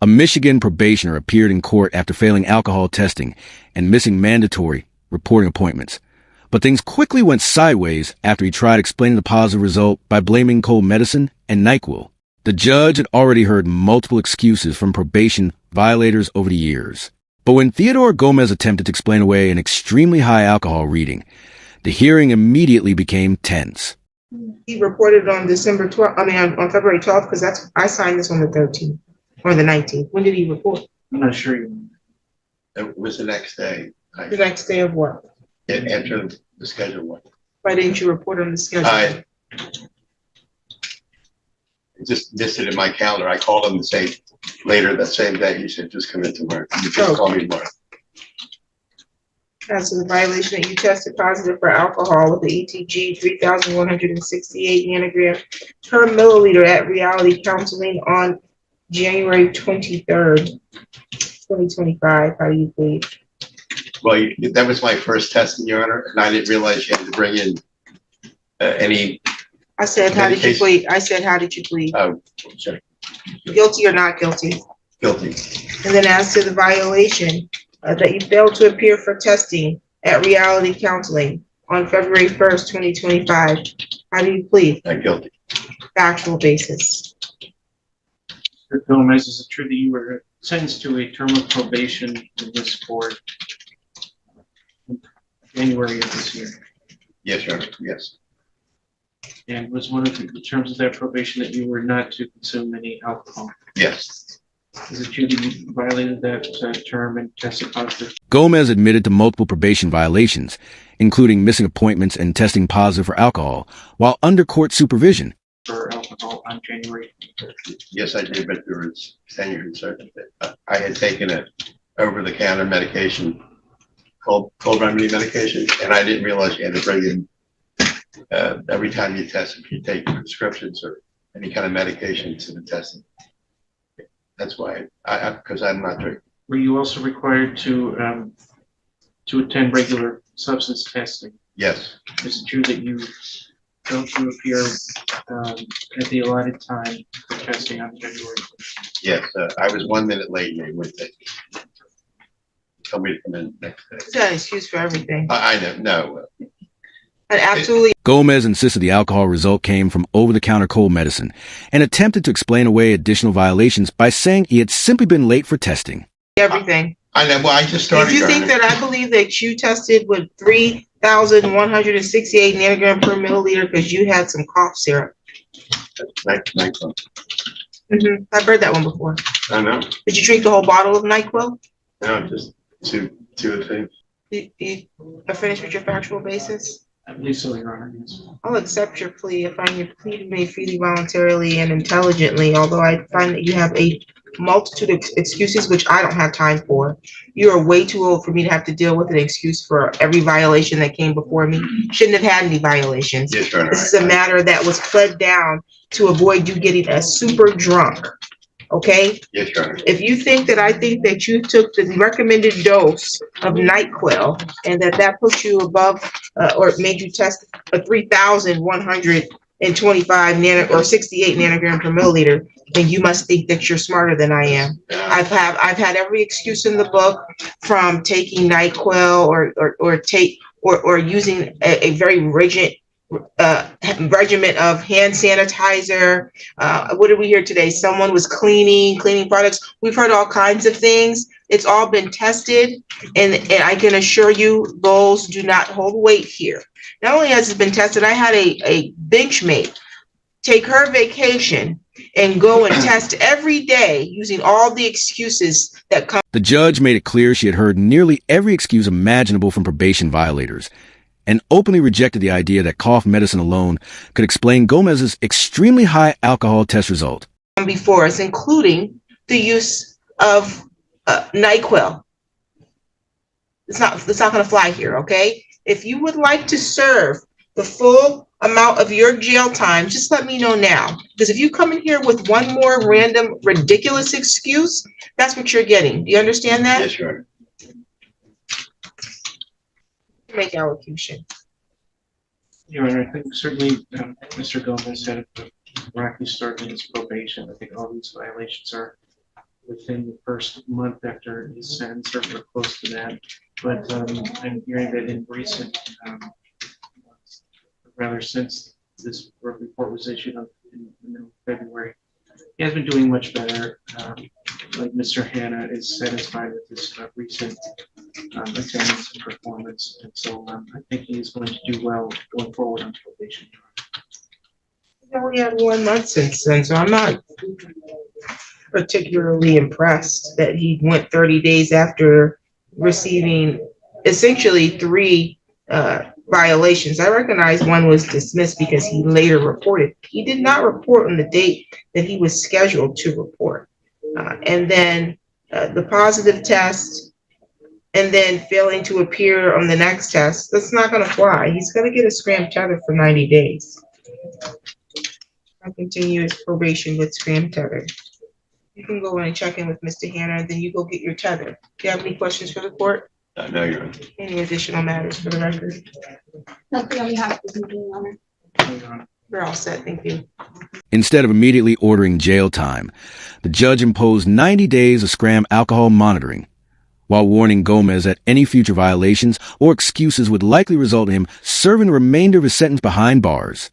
A Michigan probationer appeared in court after failing alcohol testing and missing mandatory reporting appointments. But things quickly went sideways after he tried explaining the positive result by blaming cold medicine and NyQuil. The judge had already heard multiple excuses from probation violators over the years. But when Theodore Gomez attempted to explain away an extremely high alcohol reading, the hearing immediately became tense. He reported on December 12th, on February 12th, because I signed this on the 13th or the 19th. When did he report? I'm not sure. It was the next day. The next day of what? After the schedule one. Why didn't you report on the schedule? I just missed it in my calendar. I called him to say later that same day. He said, just come in tomorrow. You just call me tomorrow. As to the violation that you tested positive for alcohol with the ETG 3,168 nanogram per milliliter at reality counseling on January 23rd, 2025. How do you plead? Well, that was my first testing, Your Honor, and I didn't realize you had to bring in any. I said, how did you plead? I said, how did you plead? Oh, sorry. Guilty or not guilty? Guilty. And then as to the violation that you failed to appear for testing at reality counseling on February 1st, 2025, how do you plead? Not guilty. Factual basis. Mr. Gomez, is it true that you were sentenced to a term of probation in this court in January of this year? Yes, Your Honor, yes. And was one of the terms of that probation that you were not to consume any alcohol? Yes. Is it true that you violated that term and tested positive? Gomez admitted to multiple probation violations, including missing appointments and testing positive for alcohol, while under court supervision. For alcohol on January 3rd. Yes, I did, but there was tenure and certificate. I had taken a over-the-counter medication, cold remedy medication, and I didn't realize you had to bring in every time you test, if you take prescriptions or any kind of medication to the testing. That's why because I'm not drinking. Were you also required to attend regular substance testing? Yes. Is it true that you failed to appear at the allotted time for testing on January 1st? Yes, I was 1 minute late and they wouldn't take me. Told me to come in next day. Is that an excuse for everything? I know, no. And absolutely. Gomez insisted the alcohol result came from over-the-counter cold medicine and attempted to explain away additional violations by saying he had simply been late for testing. Everything. I know, well, I just started. If you think that I believe that you tested with 3,168 nanogram per milliliter because you had some cough syrup. NyQuil. I've heard that one before. I know. Did you drink the whole bottle of NyQuil? No, just two of the things. You are finished with your factual basis? I believe so, Your Honor. Yes. I'll accept your plea. I find your plea made freely, voluntarily, and intelligently, although I find that you have a multitude of excuses, which I don't have time for. You are way too old for me to have to deal with an excuse for every violation that came before me. Shouldn't have had any violations. Yes, Your Honor. This is a matter that was pled down to avoid you getting a super drunk. Okay? Yes, Your Honor. If you think that I think that you took the recommended dose of NyQuil and that put you above or made you test a 3,125 or 68 nanogram per milliliter, then you must think that you're smarter than I am. I've had every excuse in the book, from taking NyQuil or using a very rigid regimen of hand sanitizer. What did we hear today? Someone was cleaning products. We've heard all kinds of things. It's all been tested, and I can assure you those do not hold weight here. Not only has it been tested, I had a bench mate take her vacation and go and test every day using all the excuses that come. The judge made it clear she had heard nearly every excuse imaginable from probation violators, and openly rejected the idea that cough medicine alone could explain Gomez's extremely high alcohol test result. Before us, including the use of NyQuil. It's not going to fly here, okay? If you would like to serve the full amount of your jail time, just let me know now. Because if you come in here with one more random, ridiculous excuse, that's what you're getting. Do you understand that? Yes, Your Honor. Make allocution. Your Honor, I think certainly Mr. Gomez had a rocky start in his probation. I think all these violations are within the first month after his sentence or close to that. But I'm hearing that in recent, rather since this report was issued in the middle of February, he has been doing much better. Like Mr. Hanna is satisfied with his recent attendance and performance, and so I think he is going to do well going forward on probation. We only had 1 month since then, so I'm not particularly impressed that he went 30 days after receiving essentially 3 violations. I recognize one was dismissed because he later reported. He did not report on the date that he was scheduled to report. And then the positive test, and then failing to appear on the next test, that's not going to fly. He's going to get a SCRAM tether for 90 days. I'll continue his probation with SCRAM tether. You can go in and check in with Mr. Hanna, and then you go get your tether. Do you have any questions for the court? No, Your Honor. Any additional matters for the record? Nothing on behalf of the committee, Your Honor. We're all set, thank you. Instead of immediately ordering jail time, the judge imposed 90 days of SCRAM alcohol monitoring, while warning Gomez that any future violations or excuses would likely result in him serving the remainder of his sentence behind bars.